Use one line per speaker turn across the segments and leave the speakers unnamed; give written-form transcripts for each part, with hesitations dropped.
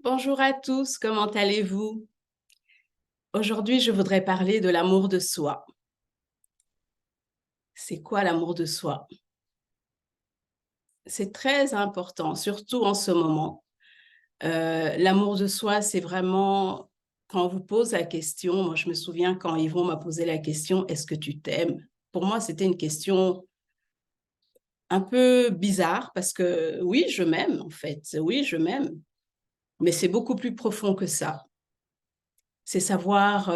Bonjour à tous, comment allez-vous? Aujourd'hui, je voudrais parler de l'amour de soi. C'est quoi l'amour de soi? C'est très important, surtout en ce moment. L'amour de soi, c'est vraiment quand on vous pose la question, moi je me souviens quand Yvon m'a posé la question: «Est-ce que tu t'aimes?» Pour moi, c'était une question un peu bizarre parce que oui, je m'aime en fait, oui, je m'aime, mais c'est beaucoup plus profond que ça. C'est savoir,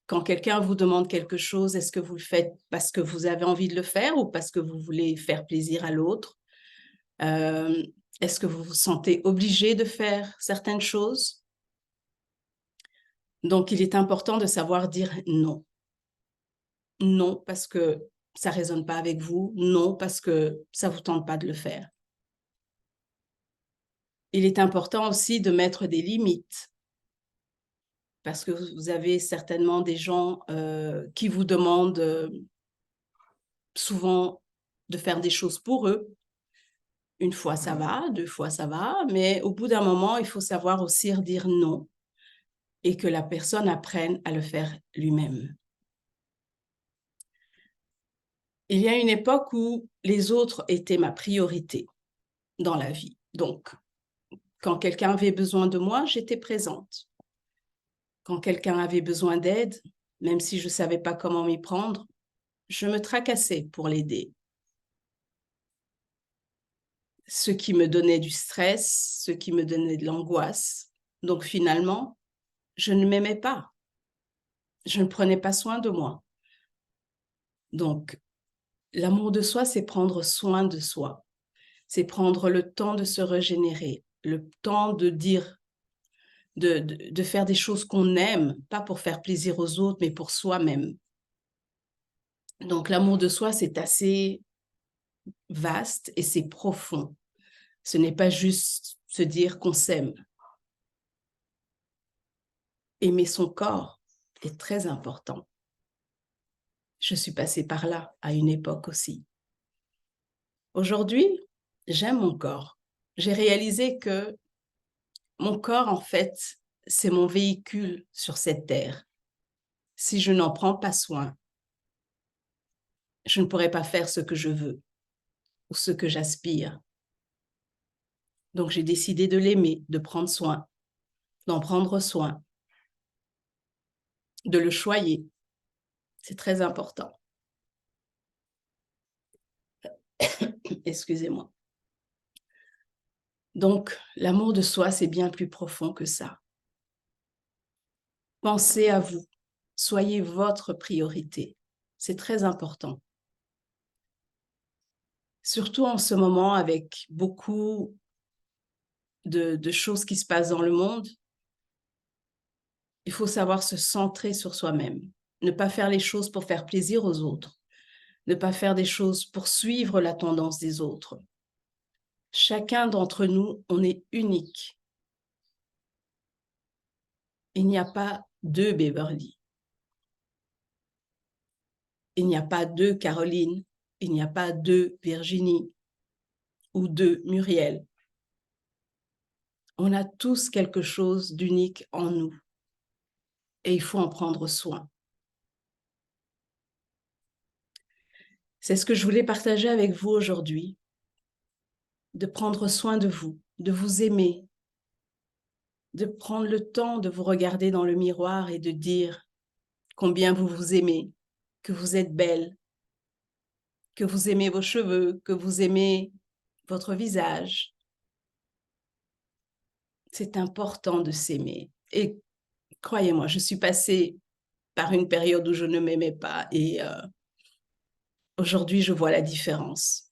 quand quelqu'un vous demande quelque chose, est-ce que vous le faites parce que vous avez envie de le faire ou parce que vous voulez faire plaisir à l'autre? Hem, Est-ce que vous vous sentez obligé de faire certaines choses? Donc il est important de savoir dire non. Non parce que ça résonne pas avec vous, non parce que ça vous tente pas de le faire. Il est important aussi de mettre des limites parce que vous avez certainement des gens, qui vous demandent, souvent de faire des choses pour eux. Une fois ça va, 2 fois ça va, mais au bout d'un moment, il faut savoir aussi dire non et que la personne apprenne à le faire lui-même. Il y a une époque où les autres étaient ma priorité dans la vie. Donc, quand quelqu'un avait besoin de moi, j'étais présente. Quand quelqu'un avait besoin d'aide, même si je ne savais pas comment m'y prendre, je me tracassais pour l'aider. Ce qui me donnait du stress, ce qui me donnait de l'angoisse. Donc finalement, je ne m'aimais pas. Je ne prenais pas soin de moi. Donc, l'amour de soi, c'est prendre soin de soi. C'est prendre le temps de se régénérer, le temps de dire, de faire des choses qu'on aime, pas pour faire plaisir aux autres, mais pour soi-même. Donc, l'amour de soi, c'est assez vaste et c'est profond. Ce n'est pas juste se dire qu'on s'aime. Aimer son corps est très important. Je suis passée par là à une époque aussi. Aujourd'hui, j'aime mon corps. J'ai réalisé que mon corps, en fait, c'est mon véhicule sur cette terre. Si je n'en prends pas soin, je ne pourrai pas faire ce que je veux ou ce que j'aspire. Donc, j'ai décidé de l'aimer, de prendre soin, d'en prendre soin, de le choyer. C'est très important. Excusez-moi. Donc, l'amour de soi, c'est bien plus profond que ça. Pensez à vous. Soyez votre priorité. C'est très important. Surtout en ce moment avec beaucoup de choses qui se passent dans le monde, il faut savoir se centrer sur soi-même. Ne pas faire les choses pour faire plaisir aux autres. Ne pas faire des choses pour suivre la tendance des autres. Chacun d'entre nous, on est unique. Il n'y a pas deux Beverly. Il n'y a pas deux Caroline. Il n'y a pas deux Virginie ou deux Muriel. On a tous quelque chose d'unique en nous et il faut en prendre soin. C'est ce que je voulais partager avec vous aujourd'hui, de prendre soin de vous aimer, de prendre le temps de vous regarder dans le miroir et de dire combien vous vous aimez, que vous êtes belle, que vous aimez vos cheveux, que vous aimez votre visage. C'est important de s'aimer. Et croyez-moi, je suis passée par une période où je ne m'aimais pas et aujourd'hui, je vois la différence.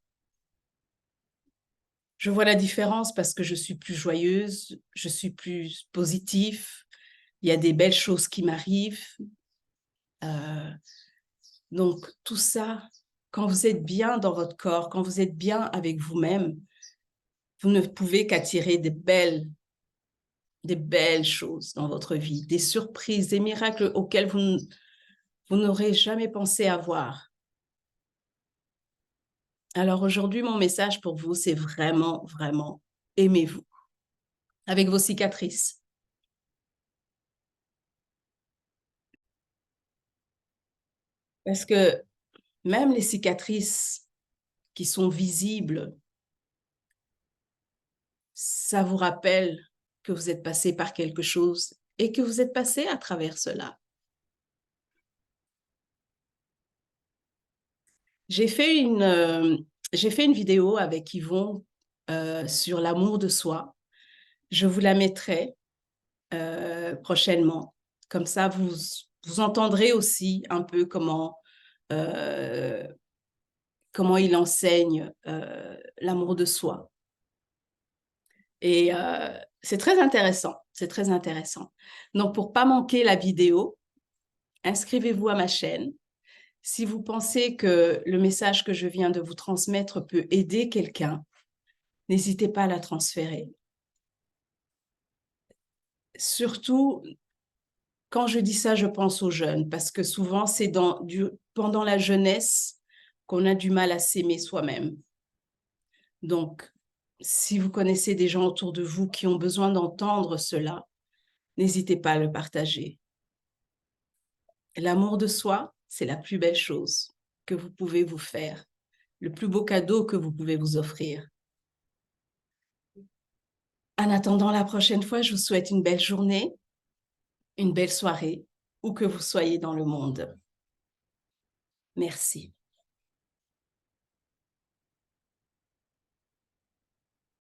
Je vois la différence parce que je suis plus joyeuse, je suis plus positive, il y a des belles choses qui m'arrivent. Euh, donc, tout ça, quand vous êtes bien dans votre corps, quand vous êtes bien avec vous-même, vous ne pouvez qu'attirer des belles choses dans votre vie, des surprises, des miracles auxquels vous n'aurez jamais pensé avoir. Alors aujourd'hui, mon message pour vous, c'est vraiment, vraiment, aimez-vous. avec vos cicatrices. Parce que même les cicatrices qui sont visibles, ça vous rappelle que vous êtes passé par quelque chose et que vous êtes passé à travers cela. J'ai fait une vidéo avec Yvon sur l'amour de soi. Je vous la mettrai prochainement. Comme ça, vous entendrez aussi un peu euh, comment il enseigne l'amour de soi. Et c'est très intéressant, c'est très intéressant. Donc, pour pas manquer la vidéo, inscrivez-vous à ma chaîne. Si vous pensez que le message que je viens de vous transmettre peut aider quelqu'un, n'hésitez pas à la transférer. Surtout, quand je dis ça, je pense aux jeunes, parce que souvent, c'est pendant la jeunesse qu'on a du mal à s'aimer soi-même. Donc, si vous connaissez des gens autour de vous qui ont besoin d'entendre cela, n'hésitez pas à le partager. L'amour de soi, c'est la plus belle chose que vous pouvez vous faire, le plus beau cadeau que vous pouvez vous offrir. En attendant la prochaine fois, je vous souhaite une belle journée, une belle soirée, où que vous soyez dans le monde. Merci.